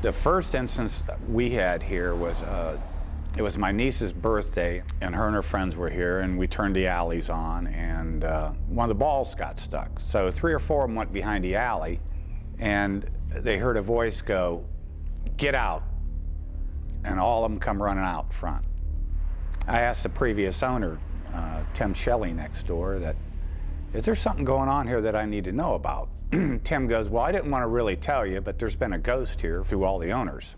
The first instance that we had here was, it was my niece's birthday, and her friends were here, and we turned the alleys on, and one of the balls got stuck. So 3 or 4 of them went behind the alley, and they heard a voice go, "Get out," and all of them come running out front. I asked the previous owner, Tim Shelley next door, that, is there something going on here that I need to know about? Tim goes, well, I didn't want to really tell you, but there's been a ghost here through all the owners.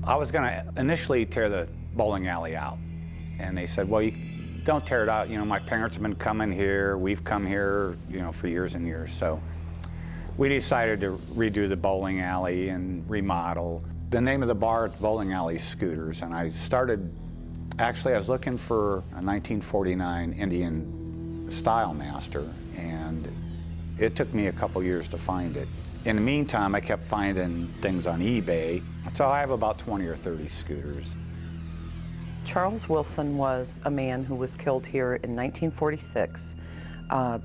I was going to initially tear the bowling alley out, and they said, well, you don't tear it out. You know, my parents have been coming here. We've come here, you know, for years and years. So we decided to redo the bowling alley and remodel. The name of the bar at the bowling alley is Scooters, and I started, actually I was looking for a 1949 Indian style master, and it took me a couple years to find it. In the meantime, I kept finding things on eBay, so I have about 20 or 30 scooters. Charles Wilson was a man who was killed here in 1946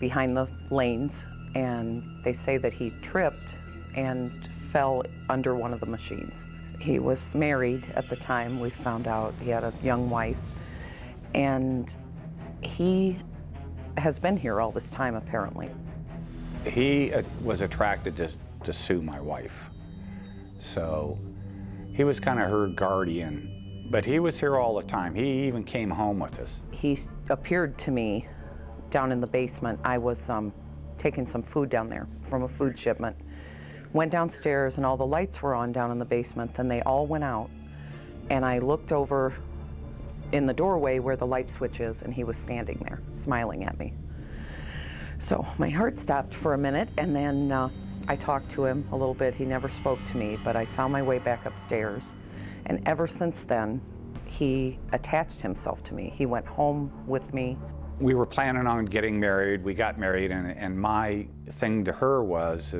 behind the lanes, and they say that he tripped and fell under one of the machines. He was married at the time. We found out he had a young wife, and he has been here all this time, apparently. He was attracted to sue my wife. So he was kind of her guardian, but he was here all the time. He even came home with us. He appeared to me down in the basement. I was taking some food down there from a food shipment. Went downstairs and all the lights were on down in the basement. Then they all went out, and I looked over in the doorway where the light switch is, and he was standing there smiling at me. So my heart stopped for a minute, and then I talked to him a little bit. He never spoke to me, but I found my way back upstairs. And ever since then, he attached himself to me. He went home with me. We were planning on getting married. We got married, and my thing to her was,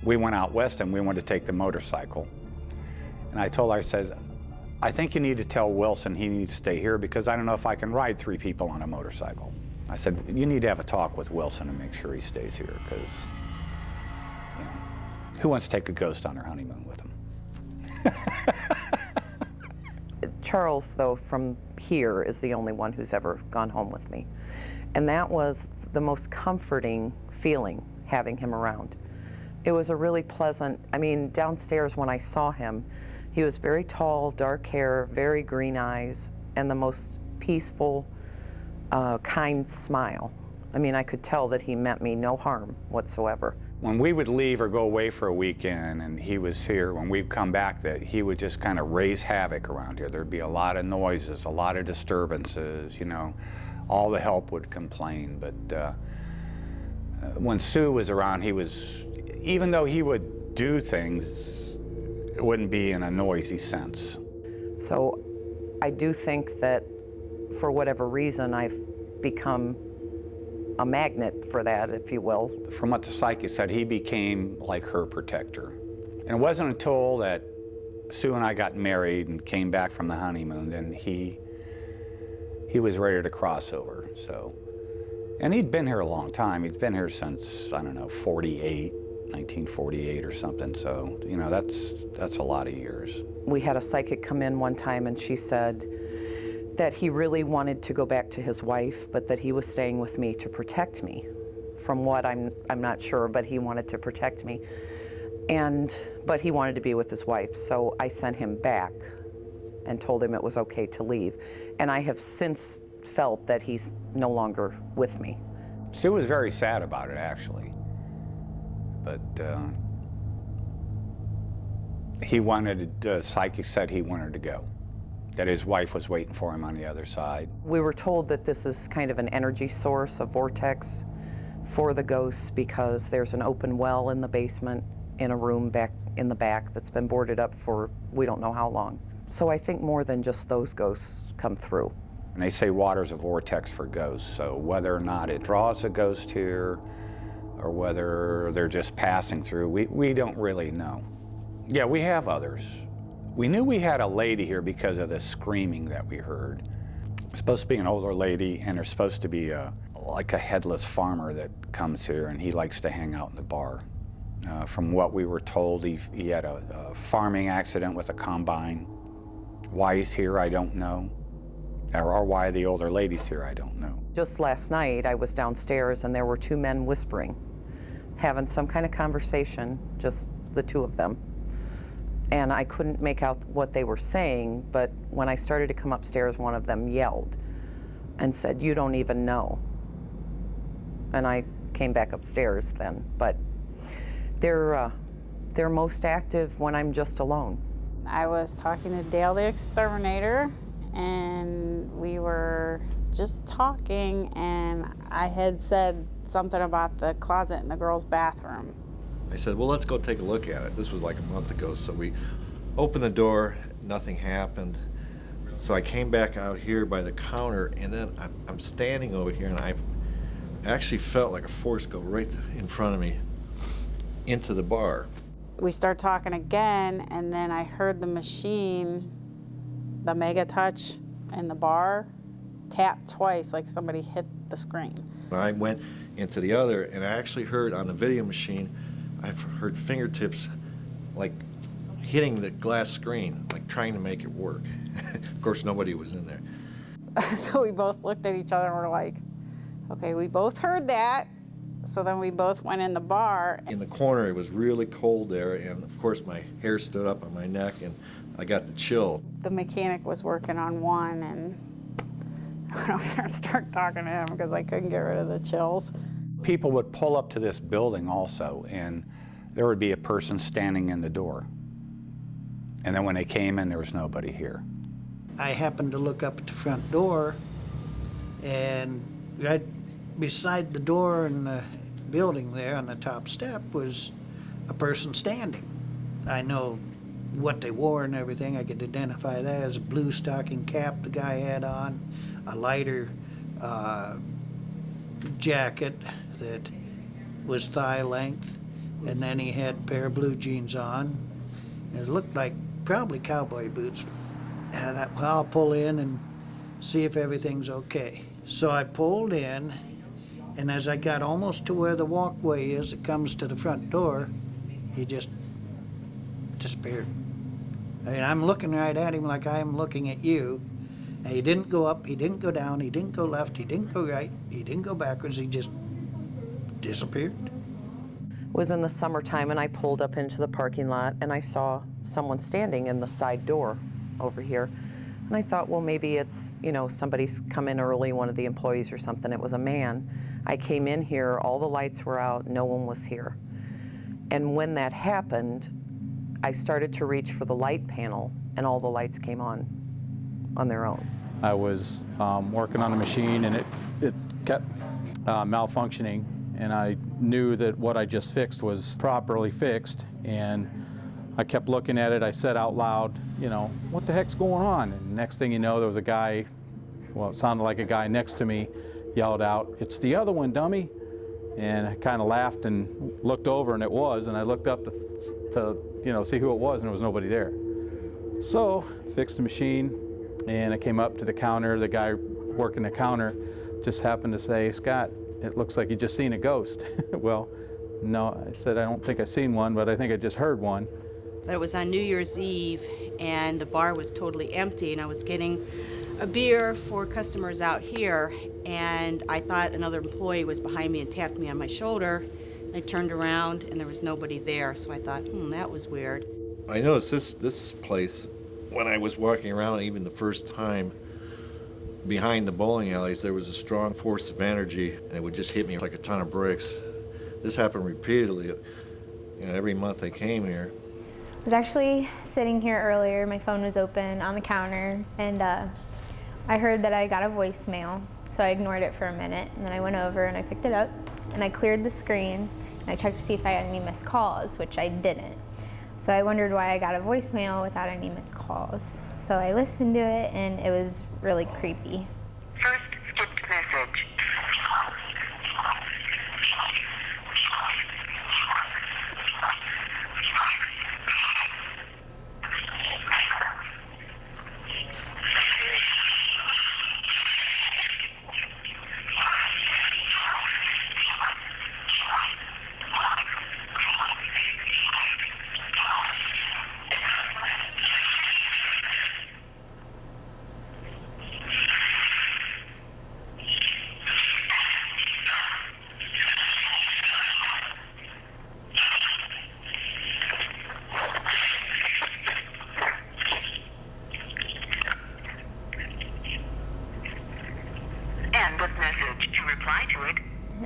we went out west and we wanted to take the motorcycle. And I told her, I said, I think you need to tell Wilson he needs to stay here because I don't know if I can ride 3 people on a motorcycle. I said, you need to have a talk with Wilson and make sure he stays here, because you know, who wants to take a ghost on their honeymoon with him? Charles, though, from here is the only one who's ever gone home with me. And that was the most comforting feeling, having him around. It was a really pleasant, I mean, downstairs when I saw him, he was very tall, dark hair, very green eyes, and the most peaceful, kind smile. I mean, I could tell that he meant me no harm whatsoever. When we would leave or go away for a weekend and he was here, when we'd come back, that he would just kind of raise havoc around here. There'd be a lot of noises, a lot of disturbances, you know. All the help would complain, but when Sue was around, he was, even though he would do things, it wouldn't be in a noisy sense. So I do think that for whatever reason, I've become a magnet for that, if you will. From what the psychic said, he became like her protector. And it wasn't until that Sue and I got married and came back from the honeymoon, then he was ready to cross over, so. And he'd been here a long time. He'd been here since, I don't know, 1948 or something, so, you know, that's a lot of years. We had a psychic come in one time and she said that he really wanted to go back to his wife, but that he was staying with me to protect me. From what I'm not sure, but he wanted to protect me. But he wanted to be with his wife, so I sent him back and told him it was okay to leave. And I have since felt that he's no longer with me. Sue was very sad about it, actually. But He wanted, the psychic said he wanted to go, that his wife was waiting for him on the other side. We were told that this is kind of an energy source, a vortex for the ghosts, because there's an open well in the basement in a room back in the back that's been boarded up for we don't know how long. So I think more than just those ghosts come through. And they say water's a vortex for ghosts, so whether or not it draws a ghost here or whether they're just passing through, we don't really know. Yeah, we have others. We knew we had a lady here because of the screaming that we heard. It's supposed to be an older lady, and there's supposed to be like a headless farmer that comes here, and he likes to hang out in the bar. From what we were told, he had a farming accident with a combine. Why he's here, I don't know. Or why the older lady's here, I don't know. Just last night, I was downstairs and there were two men whispering, having some kind of conversation, just the two of them. And I couldn't make out what they were saying, but when I started to come upstairs, one of them yelled and said, "You don't even know." And I came back upstairs then, but they're most active when I'm just alone. I was talking to Dale the Exterminator, and we were just talking, and I had said something about the closet in the girls' bathroom. I said, well, let's go take a look at it. This was like a month ago, so we opened the door, nothing happened. So I came back out here by the counter, and then I'm standing over here, and I actually felt like a force go right in front of me into the bar. We started talking again, and then I heard the machine, the Mega Touch in the bar, tap twice like somebody hit the screen. I went into the other, and I actually heard on the video machine, I've heard fingertips like hitting the glass screen, like trying to make it work. Of course, nobody was in there. So we both looked at each other and were like, okay, we both heard that. So then we both went in the bar. In the corner, it was really cold there, and of course my hair stood up on my neck, and I got the chill. The mechanic was working on one, and I went over there and started talking to him because I couldn't get rid of the chills. People would pull up to this building also, and there would be a person standing in the door. And then when they came in, there was nobody here. I happened to look up at the front door, and right beside the door in the building there on the top step was a person standing. I know what they wore and everything. I could identify that as a blue stocking cap the guy had on, a lighter jacket that was thigh length, and then he had a pair of blue jeans on. It looked like probably cowboy boots. And I thought, well, I'll pull in and see if everything's okay. So I pulled in, and as I got almost to where the walkway is that comes to the front door, he just disappeared. I mean, I'm looking right at him like I'm looking at you. And he didn't go up, he didn't go down, he didn't go left, he didn't go right, he didn't go backwards, he just disappeared. It was in the summertime, and I pulled up into the parking lot, and I saw someone standing in the side door over here. And I thought, well, maybe it's, you know, somebody's come in early, one of the employees or something. It was a man. I came in here, all the lights were out, no one was here. And when that happened, I started to reach for the light panel, and all the lights came on their own. I was working on a machine, and it kept malfunctioning, and I knew that what I just fixed was properly fixed, and I kept looking at it. I said out loud, you know, what the heck's going on? And next thing you know, there was a guy, well, it sounded like a guy next to me, yelled out, "It's the other one, dummy." And I kind of laughed and looked over, and it was, and I looked up to you know, see who it was, and there was nobody there. So, fixed the machine, and I came up to the counter. The guy working the counter just happened to say, "Scott, it looks like you just seen a ghost." Well, no, I said, I don't think I seen one, but I think I just heard one. But it was on New Year's Eve, and the bar was totally empty, and I was getting a beer for customers out here, and I thought another employee was behind me and tapped me on my shoulder. I turned around, and there was nobody there, so I thought, that was weird. I noticed this place, when I was walking around even the first time, behind the bowling alleys, there was a strong force of energy, and it would just hit me like a ton of bricks. This happened repeatedly, you know, every month I came here. was actually sitting here earlier. My phone was open on the counter, and I heard that I got a voicemail, so I ignored it for a minute, and then I went over and I picked it up, and I cleared the screen, and I checked to see if I had any missed calls, which I didn't. So I wondered why I got a voicemail without any missed calls. So I listened to it, and it was really creepy. First skipped message.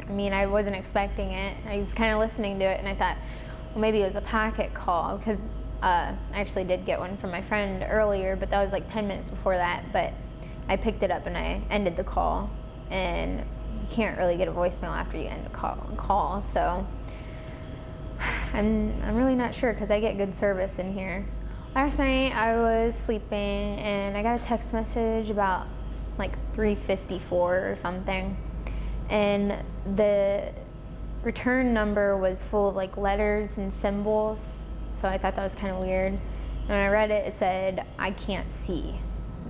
I mean, I wasn't expecting it. I was kind of listening to it, and I thought, well, maybe it was a packet call, because I actually did get one from my friend earlier, but that was like 10 minutes before that. But I picked it up and I ended the call, and you can't really get a voicemail after you end a call. So I'm really not sure, because I get good service in here. Last night I was sleeping, and I got a text message about like 3:54 or something. And the return number was full of like letters and symbols, so I thought that was kind of weird. And when I read it, it said, "I can't see."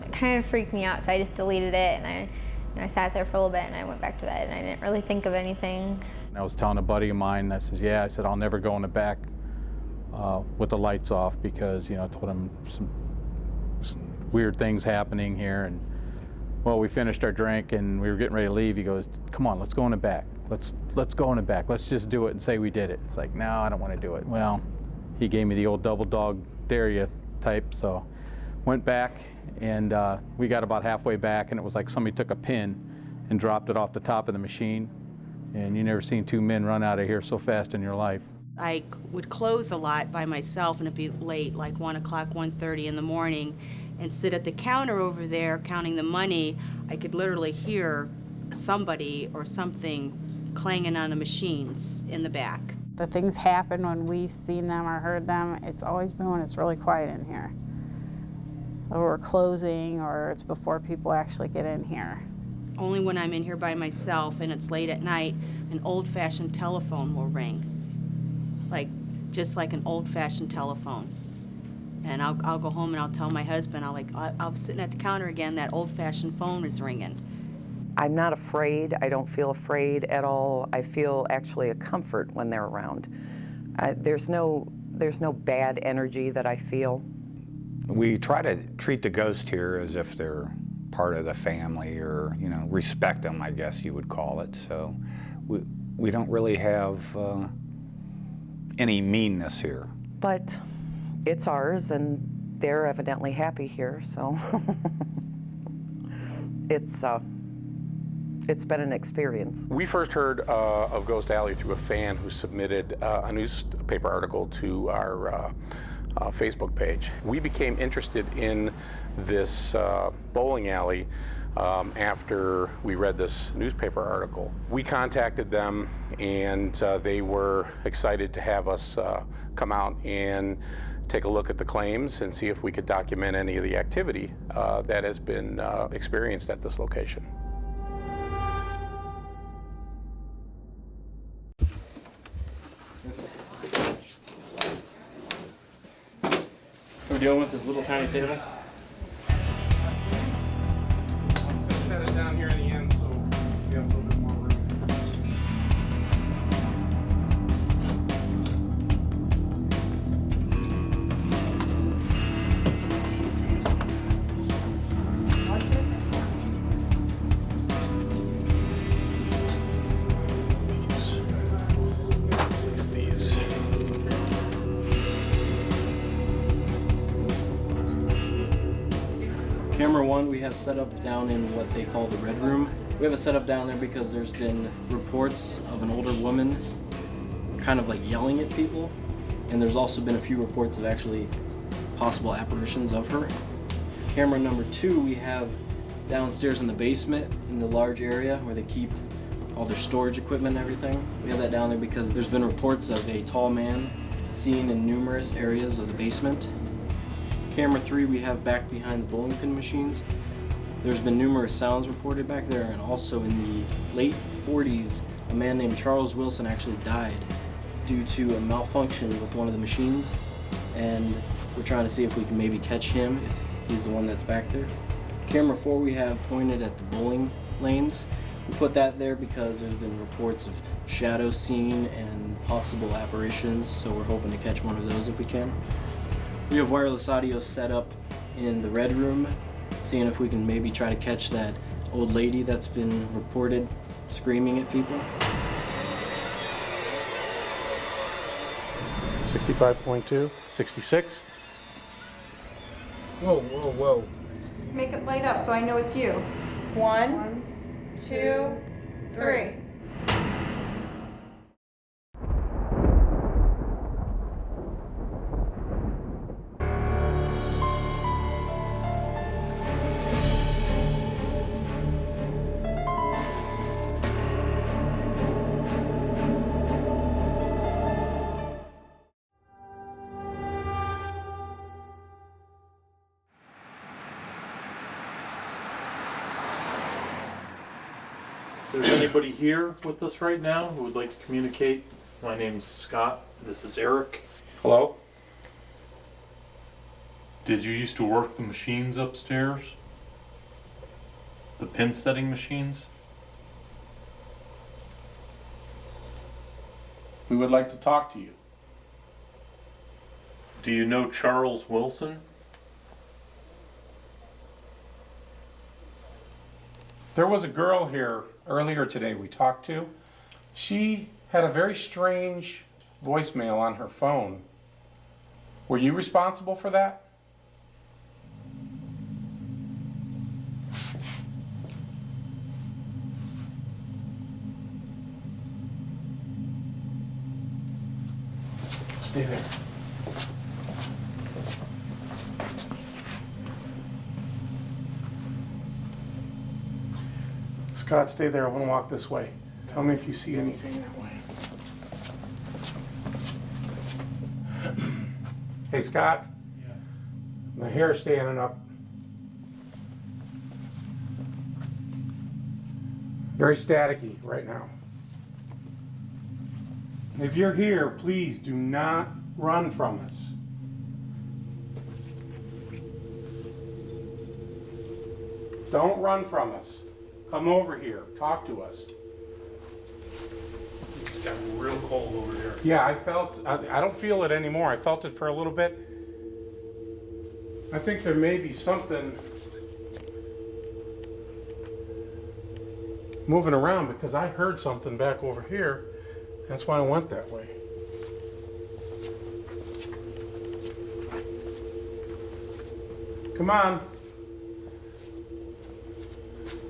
It kind of freaked me out, so I just deleted it, and I sat there for a little bit, and I went back to bed, and I didn't really think of anything. I was telling a buddy of mine, I said, I'll never go in the back with the lights off, because, I told him some weird things happening here. And well, we finished our drink and we were getting ready to leave. He goes, "Come on, let's go in the back. Let's go in the back. Let's just do it and say we did it." It's like, no, I don't want to do it. Well, he gave me the old double dog dare ya type, so went back, and we got about halfway back, and it was like somebody took a pin and dropped it off the top of the machine. And you never seen two men run out of here so fast in your life. I would close a lot by myself, and it'd be late, like 1 o'clock, 1:30 in the morning, and sit at the counter over there counting the money. I could literally hear somebody or something clanging on the machines in the back. The things happen when we've seen them or heard them. It's always been when it's really quiet in here, or we're closing, or it's before people actually get in here. Only when I'm in here by myself and it's late at night, an old-fashioned telephone will ring. Just like an old-fashioned telephone. And I'll go home and I'll tell my husband, I'm sitting at the counter again, that old-fashioned phone is ringing. I'm not afraid. I don't feel afraid at all. I feel actually a comfort when they're around. There's no bad energy that I feel. We try to treat the ghost here as if they're part of the family, or respect them, I guess you would call it. So we don't really have any meanness here. But it's ours, and they're evidently happy here, so it's been an experience. We first heard of Ghost Alley through a fan who submitted a newspaper article to our Facebook page. We became interested in this bowling alley after we read this newspaper article. We contacted them, and they were excited to have us come out and take a look at the claims and see if we could document any of the activity that has been experienced at this location. We're dealing with this little tiny table. Let's set it down here in the end so we have a little bit more room. Camera one we have set up down in what they call the red room. We have it set up down there because there's been reports of an older woman kind of like yelling at people and there's also been a few reports of actually possible apparitions of her. Camera number 2 we have downstairs in the basement in the large area where they keep all their storage equipment and everything. We have that down there because there's been reports of a tall man seen in numerous areas of the basement. Camera 3 we have back behind the bowling pin machines. There's been numerous sounds reported back there, and also in the late 40s, a man named Charles Wilson actually died due to a malfunction with one of the machines, and we're trying to see if we can maybe catch him if he's the one that's back there. Camera 4 we have pointed at the bowling lanes. We put that there because there's been reports of shadows seen and possible apparitions, so we're hoping to catch one of those if we can. We have wireless audio set up in the red room, seeing if we can maybe try to catch that old lady that's been reported screaming at people. 65.2, 66. Whoa, whoa, whoa. Make it light up so I know it's you. 1, 2, 3. If there's anybody here with us right now who would like to communicate, my name's Scott. This is Eric. Hello? Did you used to work the machines upstairs? The pin setting machines? We would like to talk to you. Do you know Charles Wilson? There was a girl here earlier today we talked to. She had a very strange voicemail on her phone. Were you responsible for that? Stay there. Scott, stay there. I want to walk this way. Tell me if you see anything that way. Hey, Scott. Yeah. My hair's standing up. Very staticky right now. If you're here, please do not run from us. Don't run from us. Come over here. Talk to us. It's got real cold over here. Yeah, I don't feel it anymore. I felt it for a little bit. I think there may be something moving around because I heard something back over here. That's why I went that way. Come on.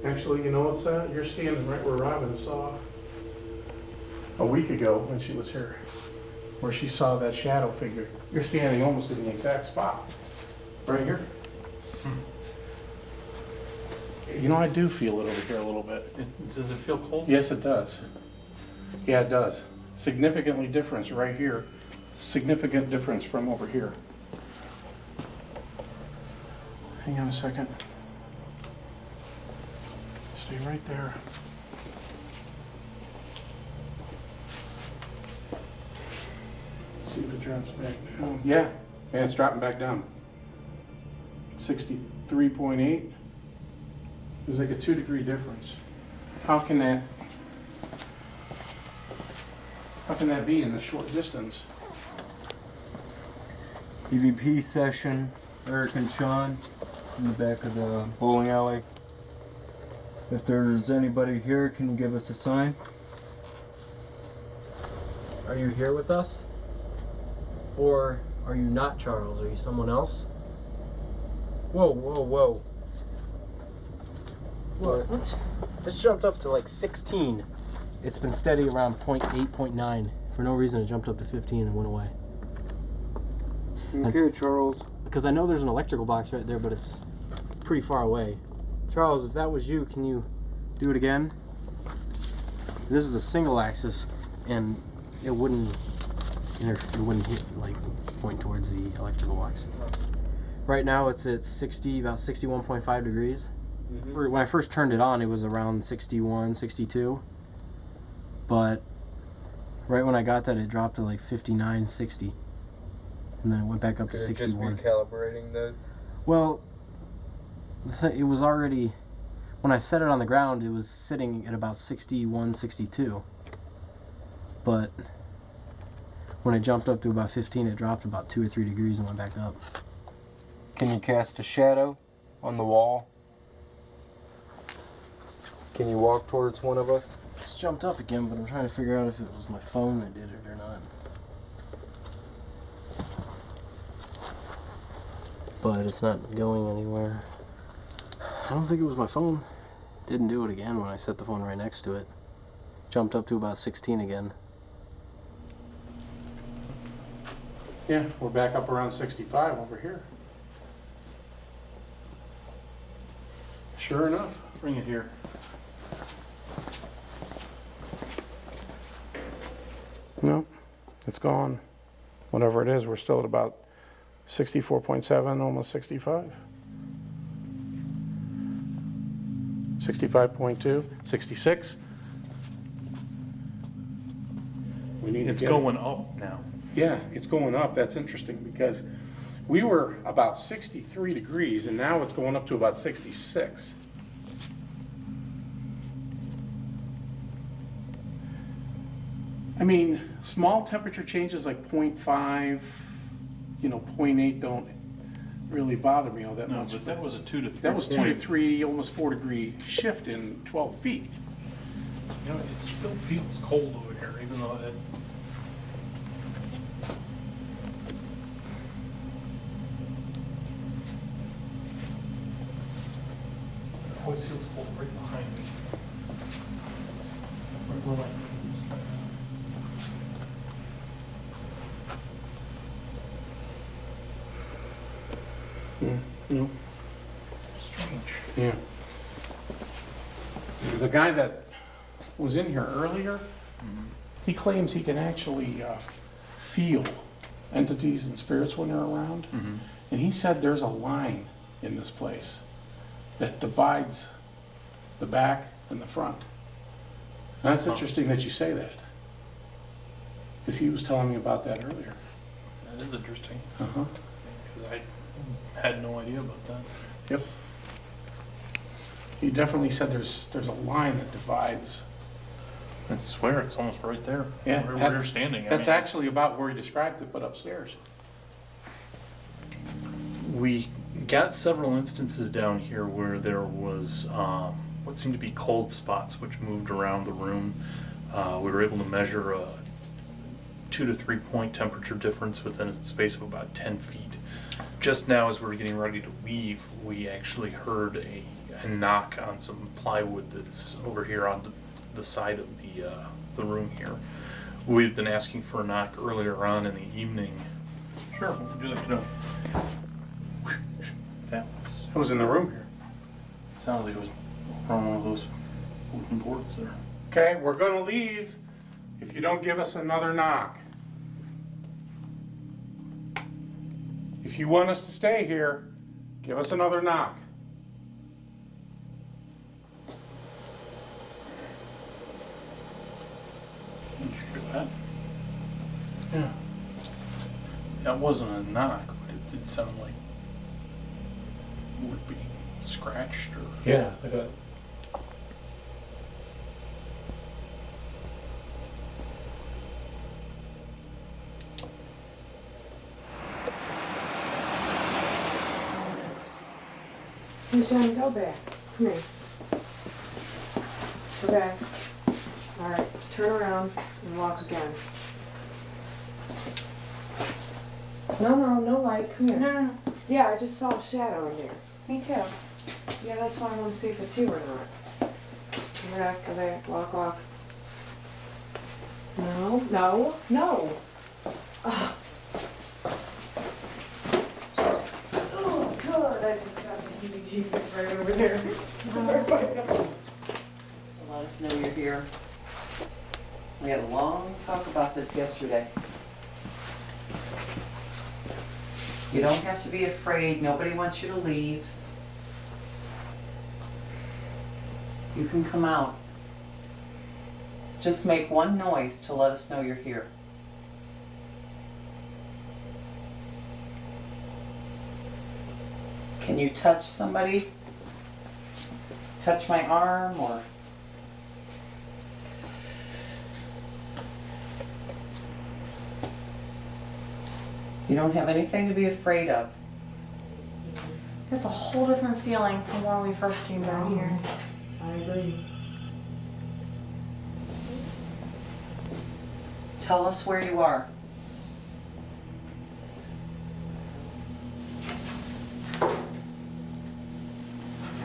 Actually, you know what's that? You're standing right where Robin saw a week ago when she was here, where she saw that shadow figure. You're standing almost in the exact spot. Right here. You know, I do feel it over here a little bit. Does it feel cold? Yes, it does. Yeah, it does. Significantly difference right here. Significant difference from over here. Hang on a second. Stay right there. Let's see if it drops back down. Yeah, it's dropping back down. 63.8. There's like a 2-degree difference. How can that be in this short distance? EVP session, Eric and Sean in the back of the bowling alley. If there's anybody here, can you give us a sign? Are you here with us? Or are you not Charles? Are you someone else? Whoa, whoa, whoa. What? This jumped up to like 16. It's been steady around 0.8, 0.9. For no reason, it jumped up to 15 and went away. Okay, Charles. Because I know there's an electrical box right there, but it's pretty far away. Charles, if that was you, can you do it again? This is a single axis, and it wouldn't hit, like, point towards the electrical box. Right now it's at about 61.5 degrees. When I first turned it on, it was around 61, 62. But right when I got that, it dropped to like 59, 60. And then it went back up to 61. Just be calibrating that? Well, it was already, when I set it on the ground, it was sitting at about 61, 62. But when it jumped up to about 15, it dropped about 2 or 3 degrees and went back up. Can you cast a shadow on the wall? Can you walk towards one of us? It's jumped up again, but I'm trying to figure out if it was my phone that did it or not. But it's not going anywhere. I don't think it was my phone. Didn't do it again when I set the phone right next to it. Jumped up to about 16 again. Yeah, we're back up around 65 over here. Sure enough. Bring it here. No, it's gone. Whatever it is, we're still at about 64.7, almost 65. 65.2, 66. We need It's to get going up now. Yeah, it's going up. That's interesting because we were about 63 degrees and now it's going up to about 66. I mean, small temperature changes like 0.5, 0.8 don't really bother me all that No, much. but that was a 2 to 3. That was 2 to 3, almost 4 degree shift in 12 feet. It still feels cold over here, even though it. Always feels cold right behind me. Right where my No. strange. Yeah. The guy that was in here earlier, he claims he can actually feel entities and spirits when they're around. And he said there's a line in this place that divides the back and the front. And that's interesting that you say that. Because he was telling me about that earlier. That is interesting. Uh-huh. Because I had no idea about that. Yep. He definitely said there's a line that divides. I swear it's almost right there. Yeah, Where you're standing. That's actually about where he described it, but upstairs. We got several instances down here where there was what seemed to be cold spots which moved around the room. We were able to measure a 2 to 3 point temperature difference within a space of about 10 feet. Just now, as we were getting ready to leave, we actually heard a knock on some plywood that is over here on the side of the room here. We had been asking for a knock earlier on in the evening. Sure, what would you like to know? That was in the room here. It sounded like it was on one of those wooden boards there. Okay, we're gonna leave if you don't give us another knock. If you want us to stay here, give us another knock. Did you hear that? Yeah. That wasn't a knock, but it did sound like wood being scratched or. Yeah, like a. Hey, John, go back. Come here. Go back. All right, turn around and walk again. No light. Come here. No. Yeah, I just saw a shadow in there. Me too. Yeah, that's why I want to see if it's you or not. Go back, walk. No. Ah. I just got the EEG right over there. Let us know you're here. We had a long talk about this yesterday. You don't have to be afraid. Nobody wants you to leave. You can come out. Just make one noise to let us know you're here. Can you touch somebody? Touch my arm or... You don't have anything to be afraid of. It's a whole different feeling from when we first came down here. I agree. Tell us where you are.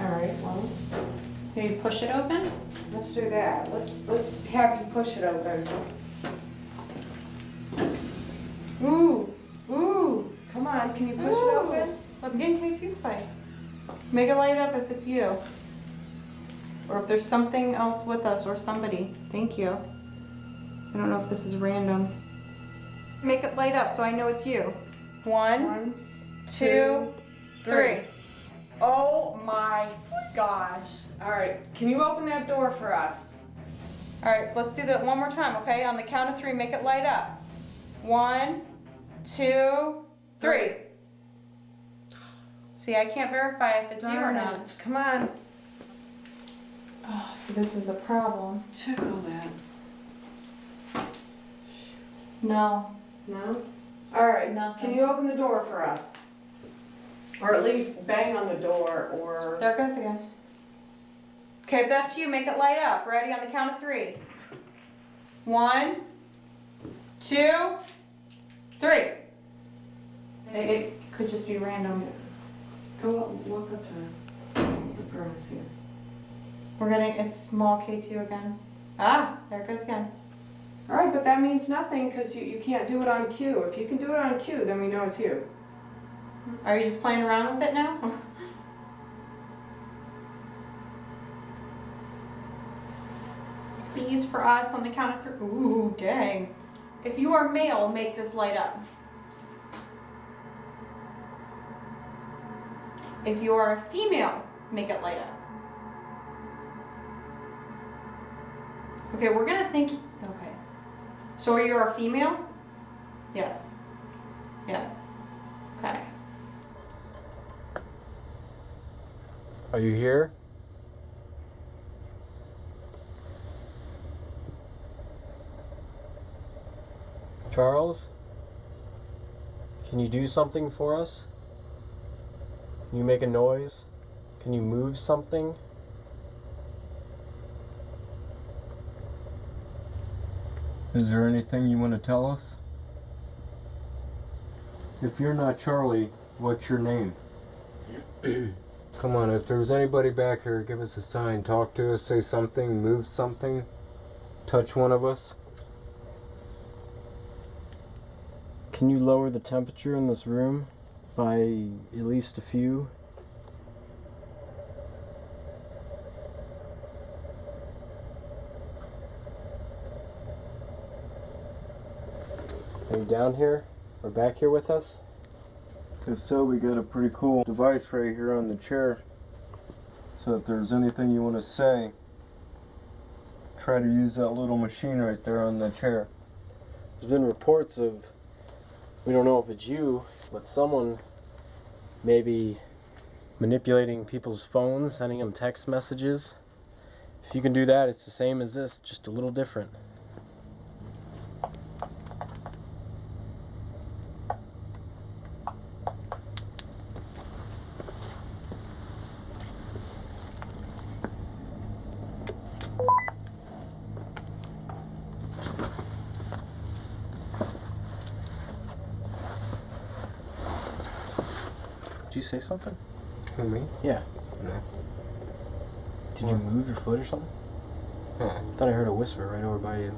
Alright, well, Maybe push it open? let's do that. Let's have you push it open. Ooh, ooh, come on, can you push it open? I'm getting K2 spikes. Make it light up if it's you. Or if there's something else with us or somebody. Thank you. I don't know if this is random. Make it light up so I know it's you. 1, 2, 3. Oh my gosh. Alright, can you open that door for us? Alright, let's do that one more time, okay? On the count of 3, make it light up. 1, 2, 3. See, I can't verify if it's you or Darn not. it. Come on. Oh, see, this is the problem. Check all that. No. No? Alright, Nothing. can you open the door for us? Or at least bang on the door, or... There it goes again. Okay, if that's you, make it light up. Ready? On the count of 3. 1, 2, 3. It could just be random. Go up, walk up to the girls here. We're getting, it's small K2 again. Ah, there it goes again. Alright, but that means nothing because you can't do it on cue. If you can do it on cue, then we know it's you. Are you just playing around with it now? Please, for us, on the count of 3. Ooh, dang. If you are male, make this light up. If you are a female, make it light up. Okay, we're gonna think, okay. So you're a female? Yes. Yes. Okay. Are you here? Charles? Can you do something for us? Can you make a noise? Can you move something? Is there anything you want to tell us? If you're not Charlie, what's your name? Come on, if there's anybody back here, give us a sign. Talk to us, say something, move something, touch one of us. Can you lower the temperature in this room by at least a few? Are you down here or back here with us? If so, we got a pretty cool device right here on the chair. So if there's anything you want to say, try to use that little machine right there on the chair. There's been reports of, we don't know if it's you, but someone maybe manipulating people's phones, sending them text messages. If you can do that, it's the same as this, just a little different. Did you say something? Who, me? Yeah. No. Did you move your foot or something? I thought I heard a whisper right over by you.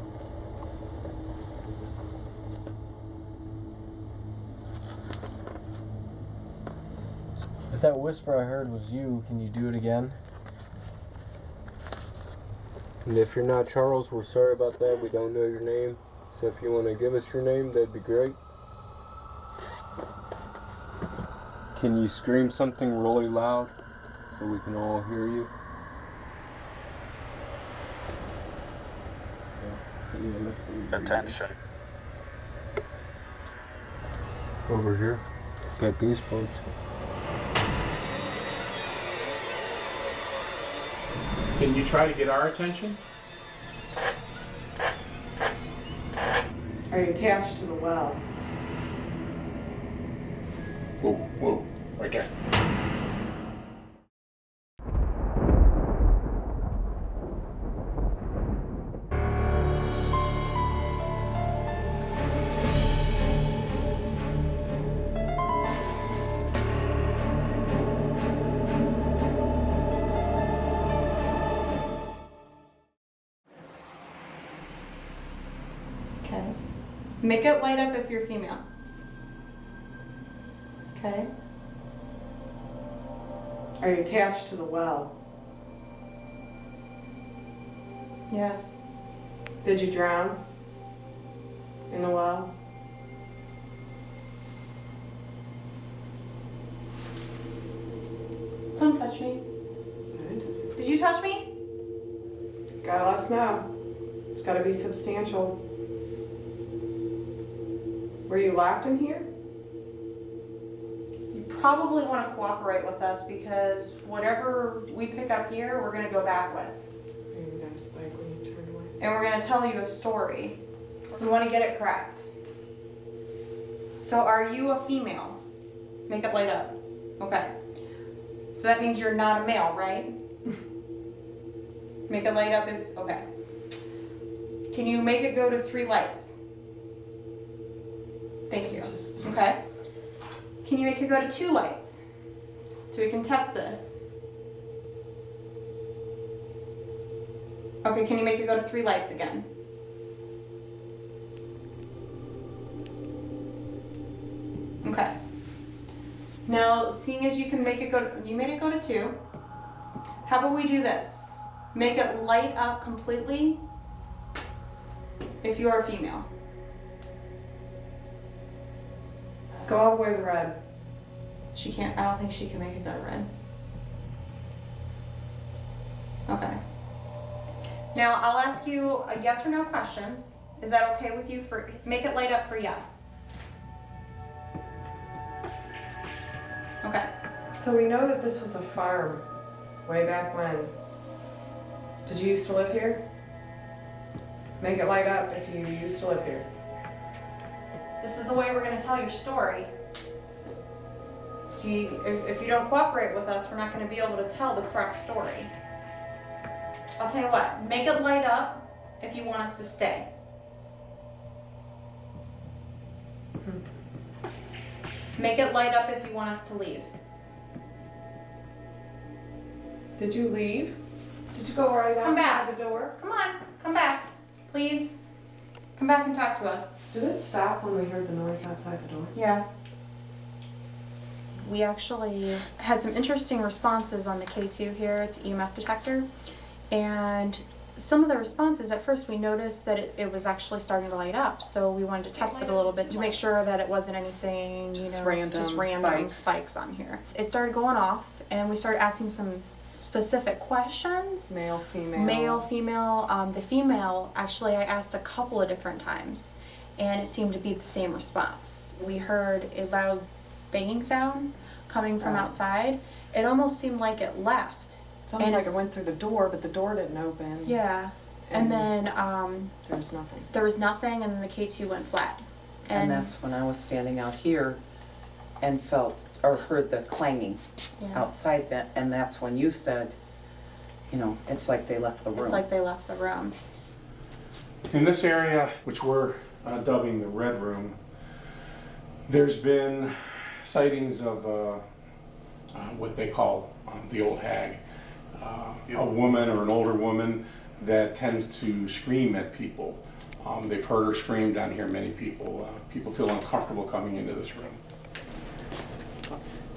If that whisper I heard was you, can you do it again? And if you're not Charles, we're sorry about that. We don't know your name. So if you want to give us your name, that'd be great. Can you scream something really loud so we can all hear you? Attention. Over here. Got goosebumps. Can you try to get our attention? Are you attached to the well? Whoa, whoa, right there. Okay. Make it light up if you're female. Okay. Are you attached to the well? Yes. Did you drown in the well? Don't touch me. Did you touch me? Gotta let us know. It's gotta be substantial. Were you locked in here? You probably want to cooperate with us because whatever we pick up here, we're going to go back with. Maybe got a spike when you turned away. And we're going to tell you a story. We want to get it correct. So are you a female? Make it light up. Okay. So that means you're not a male, right? Make it light up if, okay. Can you make it go to 3 lights? Thank you. Okay. Can you make it go to 2 lights? So we can test this. Okay, can you make it go to 3 lights again? Okay. Now, seeing as you can make it go, you made it go to 2. How about we do this? Make it light up completely if you are a female. Let's go all the way to the red. She can't, I don't think she can make it go red. Okay. Now, I'll ask you a yes or no questions. Is that okay with you? For make it light up for yes. Okay. So we know that this was a farm way back when. Did you used to live here? Make it light up if you used to live here. This is the way we're going to tell your story. If you don't cooperate with us, we're not going to be able to tell the correct story. I'll tell you what, make it light up if you want us to stay. Make it light up if you want us to leave. Did you leave? Did you go right Come back. outside the door? Come on, come back, please. Come back and talk to us. Did it stop when we heard the noise outside the door? Yeah. We actually had some interesting responses on the K2 here. It's EMF detector. And some of the responses, at first we noticed that it was actually starting to light up. So we wanted to test it a little bit to make sure that it wasn't anything, Just just random spikes on here. It started going off and we started asking some specific questions. Male, female. Male, female. The female, actually I asked a couple of different times and it seemed to be the same response. We heard a loud banging sound coming from outside. It almost seemed like it left. It's almost like it went through the door, but the door didn't open. Yeah. And then there was nothing. There was nothing, and then the K2 went flat. And that's when I was standing out here and felt or heard the clanging outside that, and that's when you said, you know, it's like they left the room. It's like they left the room. In this area, which we're dubbing the Red Room, there's been sightings of what they call the old hag. A woman or an older woman that tends to scream at people. They've heard her scream down here, many people. People feel uncomfortable coming into this room.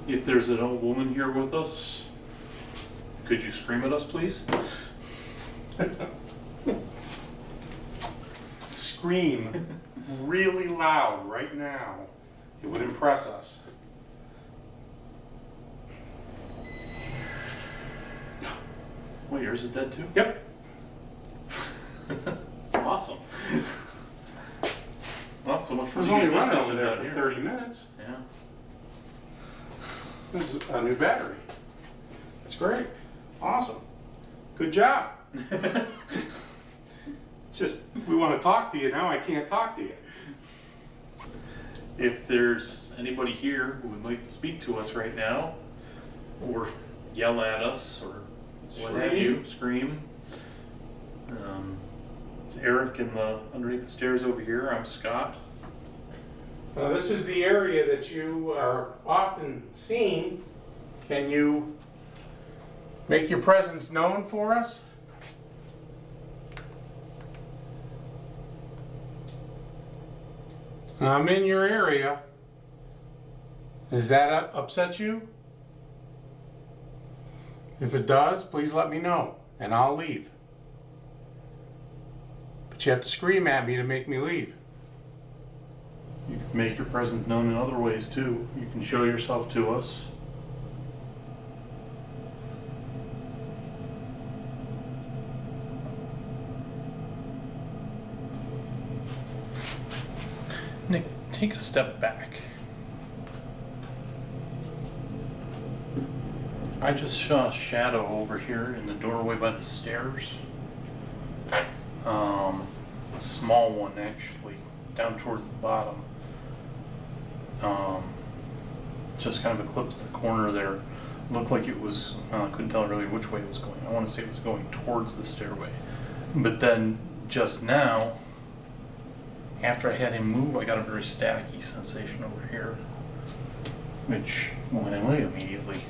If there's an old woman here with us, could you scream at us, please? Scream really loud right now. It would impress us. Wait, yours is dead too? Yep. Awesome. Well, so much I for was you only getting this running over session there done for here. 30 minutes. Yeah. This is a new battery. It's great. Awesome. Good job. It's just, we want to talk to you now. I can't talk to you. If there's anybody here who would like to speak to us right now, or yell at us, or what have you, scream. It's Eric in the underneath the stairs over here. I'm Scott. This is the area that you are often seen. Can you make your presence known for us? I'm in your area. Does that upset you? If it does, please let me know, and I'll leave. But you have to scream at me to make me leave. You can make your presence known in other ways too. You can show yourself to us. Nick, take a step back. I just saw a shadow over here in the doorway by the stairs. A small one actually, down towards the bottom. Just kind of eclipsed the corner there. Looked like it was, couldn't tell really which way it was going. I want to say it was going towards the stairway. But then just now, after I had him move, I got a very staticky sensation over here, which went away immediately.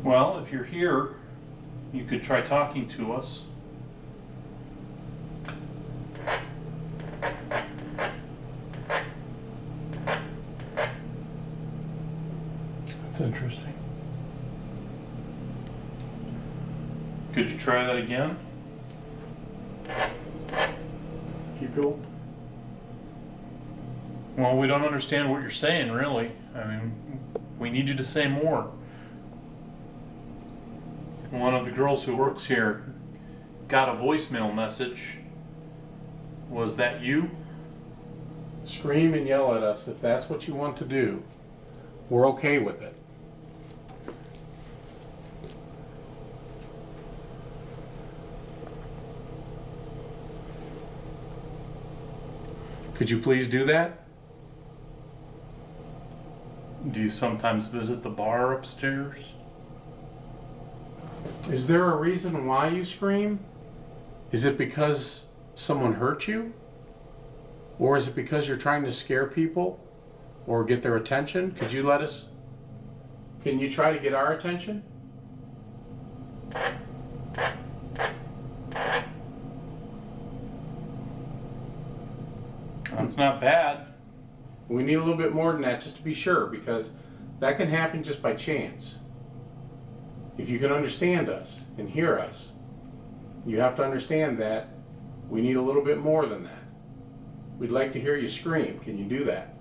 Well, if you're here, you could try talking to us. That's interesting. Could you try that again? You go. Well, we don't understand what you're saying, really. I mean, we need you to say more. One of the girls who works here got a voicemail message. Was that you? Scream and yell at us if that's what you want to do. We're okay with it. Could you please do that? Do you sometimes visit the bar upstairs? Is there a reason why you scream? Is it because someone hurt you? Or is it because you're trying to scare people or get their attention? Could you let us, can you try to get our attention? That's not bad. We need a little bit more than that just to be sure, because that can happen just by chance. If you can understand us and hear us, you have to understand that we need a little bit more than that. We'd like to hear you scream. Can you do that?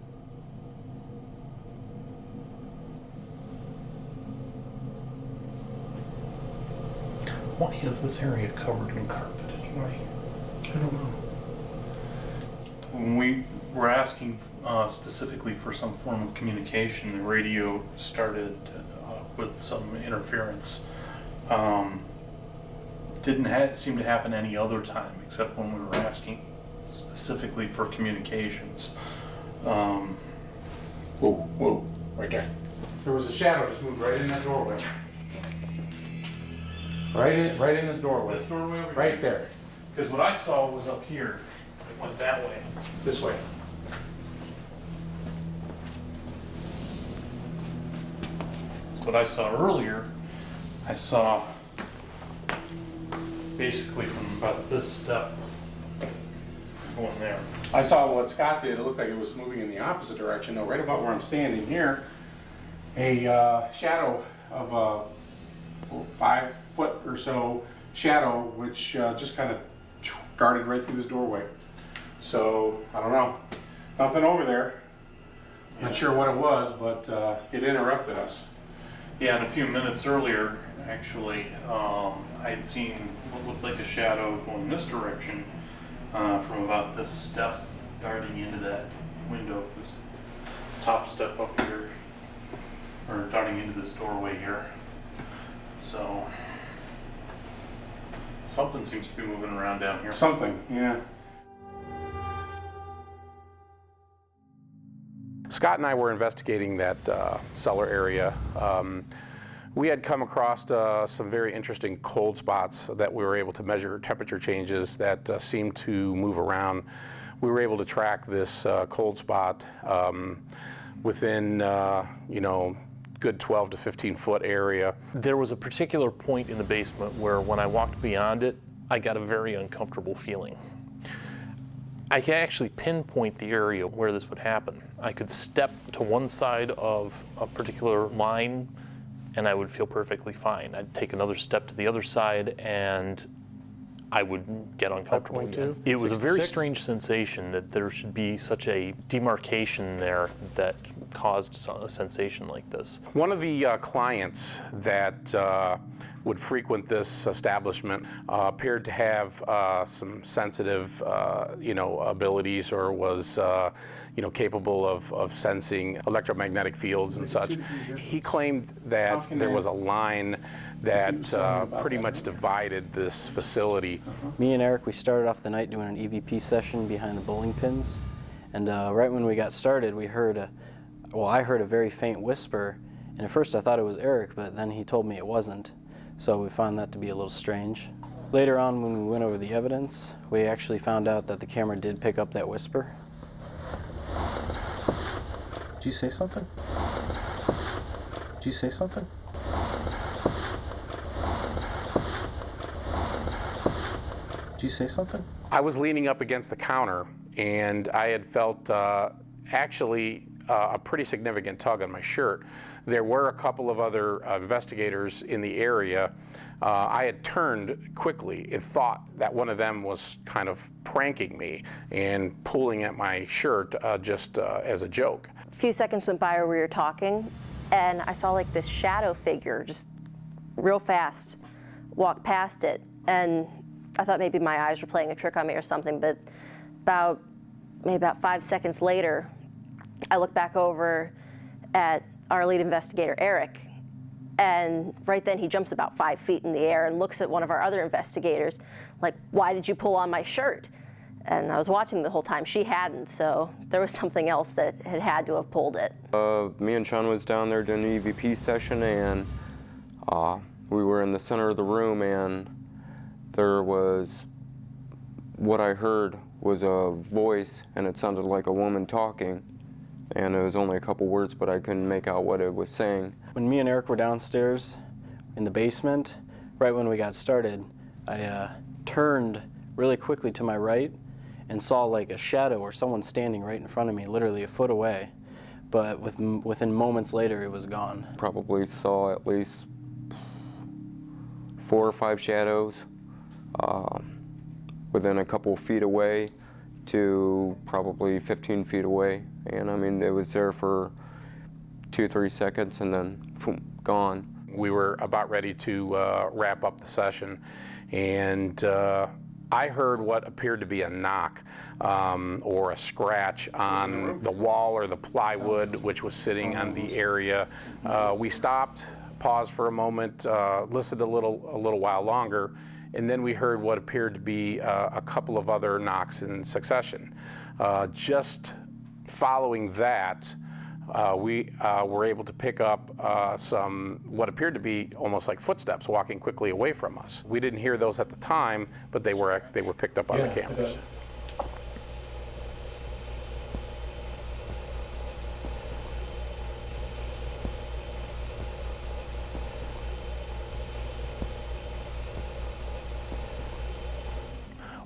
Why is this area covered in carpet anyway? I don't know. When we were asking specifically for some form of communication, the radio started with some interference. Didn't seem to happen any other time except when we were asking specifically for communications. Whoa, whoa, right there. There was a shadow just moved right in that doorway. Right in this doorway. This doorway over right here? there. Because what I saw was up here. It went that way. This way. What I saw earlier, I saw basically from about this step going there. I saw what Scott did. It looked like it was moving in the opposite direction. No, right about where I'm standing here, a shadow of a 5 foot or so shadow, which just kind of darted right through this doorway. So, I don't know. Nothing over there. Not sure what it was, but it interrupted us. Yeah, and a few minutes earlier, actually, I had seen what looked like a shadow going this direction from about this step darting into that window, this top step up here, or darting into this doorway here. So, something seems to be moving around down here. Something, yeah. Scott and I were investigating that cellar area. We had come across some very interesting cold spots that we were able to measure temperature changes that seemed to move around. We were able to track this cold spot within, good 12 to 15 foot area. There was a particular point in the basement where when I walked beyond it, I got a very uncomfortable feeling. I could actually pinpoint the area where this would happen. I could step to one side of a particular line and I would feel perfectly fine. I'd take another step to the other side and I would get uncomfortable again. It was a very strange sensation that there should be such a demarcation there that caused a sensation like this. One of the clients that would frequent this establishment appeared to have some sensitive, abilities, or was, capable of sensing electromagnetic fields and such. He claimed that there was a line that pretty much divided this facility. Me and Eric, we started off the night doing an EVP session behind the bowling pins, and right when we got started, we heard I heard a very faint whisper, and at first I thought it was Eric, but then he told me it wasn't, so we found that to be a little strange. Later on, when we went over the evidence, we actually found out that the camera did pick up that whisper. Did you say something? Did you say something? Did you say something? I was leaning up against the counter, and I had felt actually a pretty significant tug on my shirt. There were a couple of other investigators in the area. I had turned quickly and thought that one of them was kind of pranking me and pulling at my shirt just as a joke. A few seconds went by where we were talking, and I saw like this shadow figure just real fast walk past it, and I thought maybe my eyes were playing a trick on me or something, but maybe about 5 seconds later, I look back over at our lead investigator, Eric, and right then he jumps about 5 feet in the air and looks at one of our other investigators like, "Why did you pull on my shirt?" And I was watching the whole time. She hadn't, so there was something else that had to have pulled it. Me and Sean was down there doing the EVP session, and we were in the center of the room, and there was, what I heard was a voice, and it sounded like a woman talking, and it was only a couple words, but I couldn't make out what it was saying. When me and Eric were downstairs in the basement, right when we got started, I turned really quickly to my right and saw like a shadow or someone standing right in front of me, literally a foot away. But within moments later, it was gone. Probably saw at least 4 or 5 shadows within a couple feet away to probably 15 feet away. And I mean, it was there for 2-3 seconds and then boom, gone. We were about ready to wrap up the session, and I heard what appeared to be a knock or a scratch on the wall or the plywood which was sitting on the area. We stopped, paused for a moment, listened a little while longer, and then we heard what appeared to be a couple of other knocks in succession. Just following that, we were able to pick up some what appeared to be almost like footsteps walking quickly away from us. We didn't hear those at the time, but they were picked up on the cameras.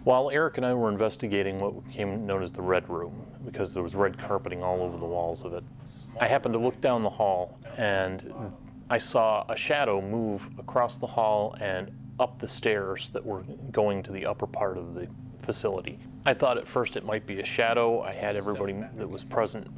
While Eric and I were investigating what became known as the Red Room, because there was red carpeting all over the walls of it, I happened to look down the hall and I saw a shadow move across the hall and up the stairs that were going to the upper part of the facility. I thought at first it might be a shadow. I had everybody that was present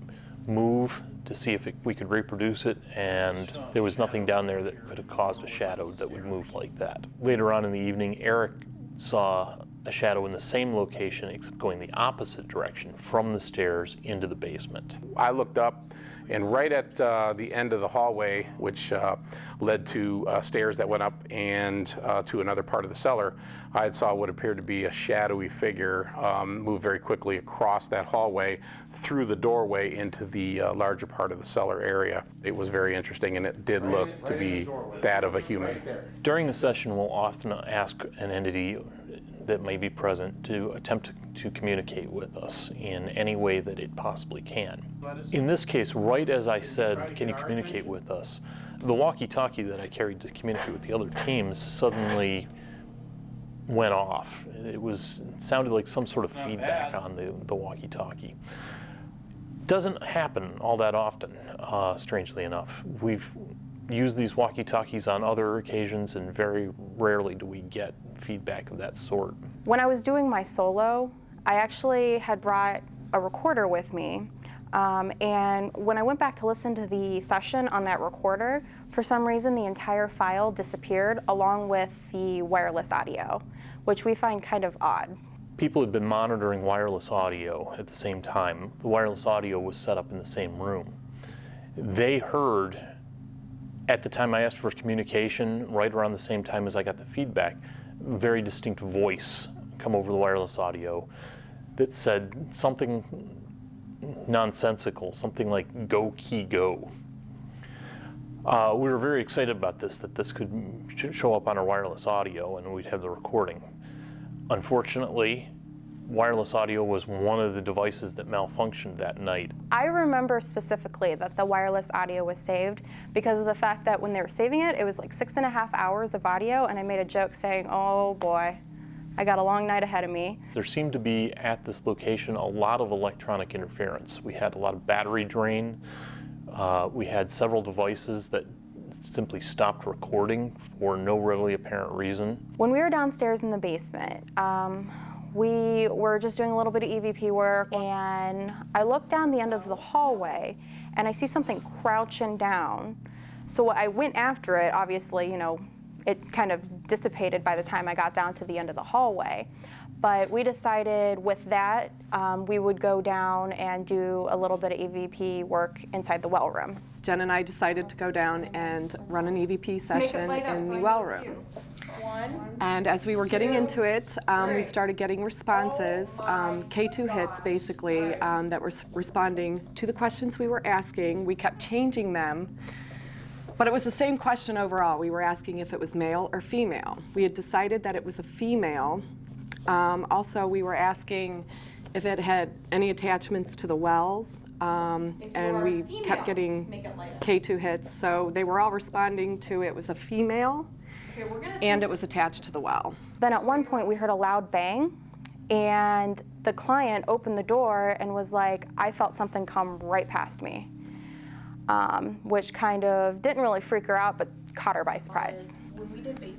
move to see if we could reproduce it, and there was nothing down there that could have caused a shadow that would move like that. Later on in the evening, Eric saw a shadow in the same location, except going the opposite direction from the stairs into the basement. I looked up, and right at the end of the hallway, which led to stairs that went up and to another part of the cellar, I saw what appeared to be a shadowy figure move very quickly across that hallway through the doorway into the larger part of the cellar area. It was very interesting, and it did look to be that of a human. During the session, we'll often ask an entity that may be present to attempt to communicate with us in any way that it possibly can. In this case, right as I said, "Can you communicate with us?" the walkie-talkie that I carried to communicate with the other teams suddenly went off. It sounded like some sort of feedback on the walkie-talkie. Doesn't happen all that often, strangely enough. We've used these walkie-talkies on other occasions, and very rarely do we get feedback of that sort. When I was doing my solo, I actually had brought a recorder with me, and when I went back to listen to the session on that recorder, for some reason the entire file disappeared along with the wireless audio, which we find kind of odd. People had been monitoring wireless audio at the same time. The wireless audio was set up in the same room. They heard, at the time I asked for communication, right around the same time as I got the feedback, very distinct voice come over the wireless audio that said something nonsensical, something like "go key go." We were very excited about this, that this could show up on our wireless audio and we'd have the recording. Unfortunately, wireless audio was one of the devices that malfunctioned that night. I remember specifically that the wireless audio was saved because of the fact that when they were saving it, it was like 6.5 hours of audio, and I made a joke saying, "Oh boy, I got a long night ahead of me." There seemed to be at this location a lot of electronic interference. We had a lot of battery drain. We had several devices that simply stopped recording for no really apparent reason. When we were downstairs in the basement, we were just doing a little bit of EVP work, and I looked down the end of the hallway and I see something crouching down. So I went after it. Obviously, you know, it kind of dissipated by the time I got down to the end of the hallway. But we decided with that, we would go down and do a little bit of EVP work inside the well room. Jen and I decided to go down and run an EVP session in the well room. And as we were getting into it, we started getting responses, K2 hits basically, that were responding to the questions we were asking. We kept changing them, but it was the same question overall. We were asking if it was male or female. We had decided that it was a female. Also, we were asking if it had any attachments to the wells, and we kept getting K2 hits. So they were all responding to it was a female, and it was attached to the well. Then at one point we heard a loud bang, and the client opened the door and was like, "I felt something come right past me," which kind of didn't really freak her out, but caught her by surprise.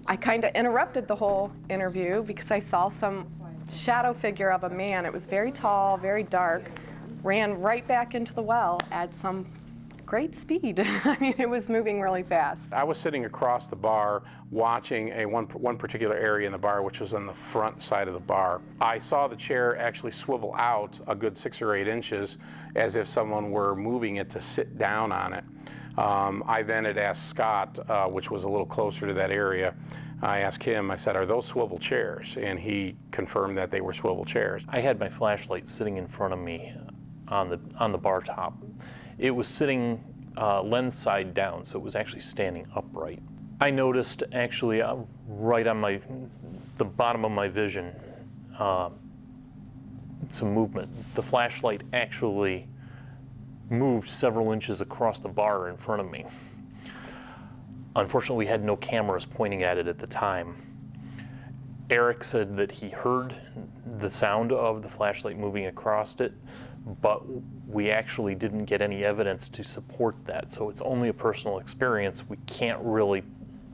I kind of interrupted the whole interview because I saw some shadow figure of a man. It was very tall, very dark, ran right back into the well at some great speed. I mean, it was moving really fast. I was sitting across the bar watching one particular area in the bar, which was on the front side of the bar. I saw the chair actually swivel out a good 6 or 8 inches as if someone were moving it to sit down on it. I then had asked Scott, which was a little closer to that area, I asked him, I said, "Are those swivel chairs?" And he confirmed that they were swivel chairs. I had my flashlight sitting in front of me on the bar top. It was sitting lens side down, so it was actually standing upright. I noticed actually right on the bottom of my vision some movement. The flashlight actually moved several inches across the bar in front of me. Unfortunately, we had no cameras pointing at it at the time. Eric said that he heard the sound of the flashlight moving across it, but we actually didn't get any evidence to support that. So it's only a personal experience. We can't really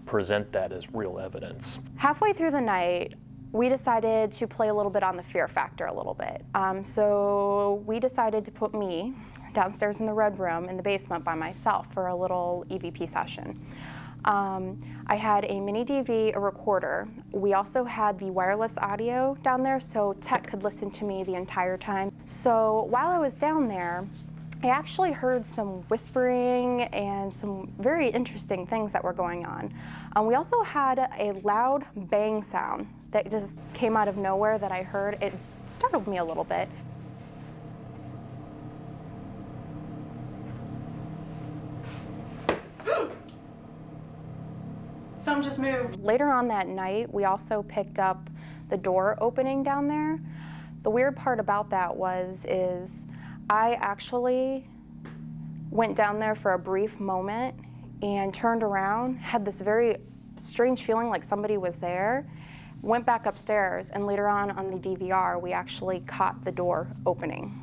present that as real evidence. Halfway through the night, we decided to play a little bit on the fear factor a little bit. So we decided to put me downstairs in the red room in the basement by myself for a little EVP session. I had a mini DV, a recorder. We also had the wireless audio down there so Tech could listen to me the entire time. So while I was down there, I actually heard some whispering and some very interesting things that were going on. We also had a loud bang sound that just came out of nowhere that I heard. It startled me a little bit. Something just moved. Later on that night, we also picked up the door opening down there. The weird part about that is I actually went down there for a brief moment and turned around, had this very strange feeling like somebody was there, went back upstairs, and later on the DVR, we actually caught the door opening.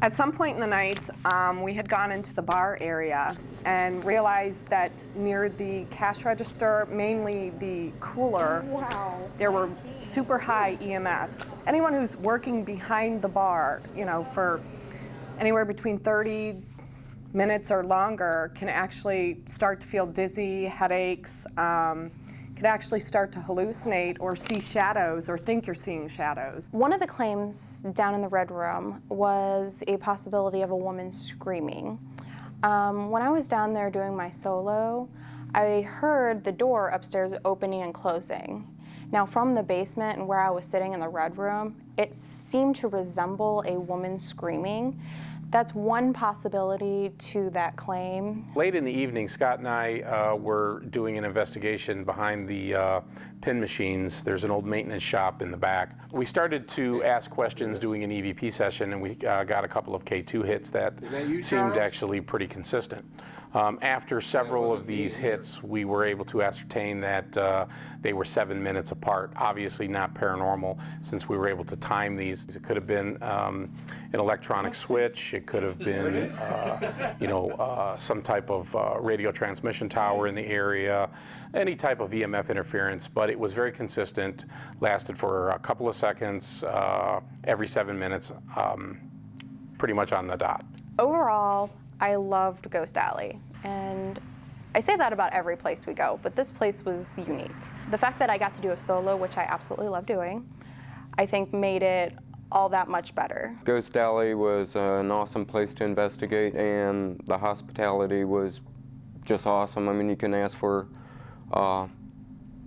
At some point in the night, we had gone into the bar area and realized that near the cash register, mainly the cooler, there were super high EMFs. Anyone who's working behind the bar, you know, for anywhere between 30 minutes or longer can actually start to feel dizzy, headaches, could actually start to hallucinate or see shadows or think you're seeing shadows. One of the claims down in the red room was a possibility of a woman screaming. When I was down there doing my solo, I heard the door upstairs opening and closing. Now from the basement and where I was sitting in the red room, it seemed to resemble a woman screaming. That's one possibility to that claim. Late in the evening, Scott and I were doing an investigation behind the pin machines. There's an old maintenance shop in the back. We started to ask questions doing an EVP session, and we got a couple of K2 hits that seemed actually pretty consistent. After several of these hits, we were able to ascertain that they were 7 minutes apart. Obviously not paranormal, since we were able to time these. It could have been an electronic switch. It could have been, some type of radio transmission tower in the area, any type of EMF interference, but it was very consistent, lasted for a couple of seconds, every 7 minutes, pretty much on the dot. Overall, I loved Ghost Alley, and I say that about every place we go, but this place was unique. The fact that I got to do a solo, which I absolutely love doing, I think made it all that much better. Ghost Alley was an awesome place to investigate, and the hospitality was just awesome. I mean, you can ask for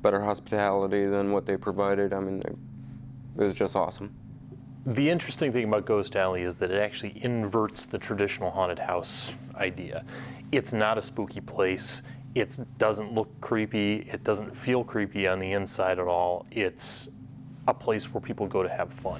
better hospitality than what they provided. I mean, it was just awesome. The interesting thing about Ghost Alley is that it actually inverts the traditional haunted house idea. It's not a spooky place. It doesn't look creepy. It doesn't feel creepy on the inside at all. It's a place where people go to have fun.